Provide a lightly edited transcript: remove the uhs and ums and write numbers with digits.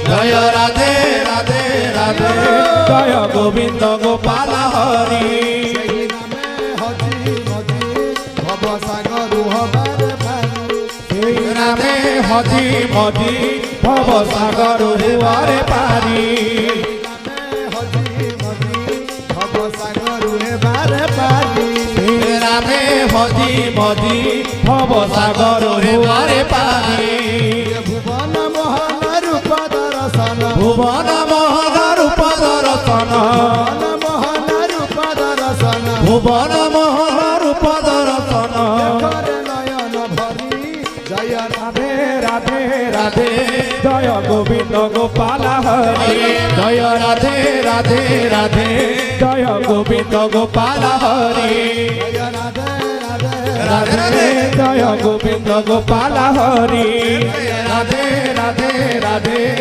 জয় রাধে রাধে রাধে জয় গোবিন্দ গোপাল হরি সেই নামে হজি মজি ভব সাগর হবারে পারি সেই নামে হজি মজি ভব সাগর হুয়ারে পারি ভব সাগর হেবারে পারি সেই নামে হজি মজি ভব সাগর হুয়ারে পারি ভুবন মোহন রূপ দর্শন ভুবন মোহন রূপ দর্শন মোহন রূপ দর্শন ভুবন মোহন রূপ দর্শন করে নয়ন ভরি জয় রাধে রাধে রাধে জয় গোবিন্দ গোপাল হরি জয় রাধে রাধে রাধে জয় গোবিন্দ গোপাল হরি রাধে রাধে রাধে রাধে জয় গোবিন্দ গোপাল হরি রাধে রাধে রাধে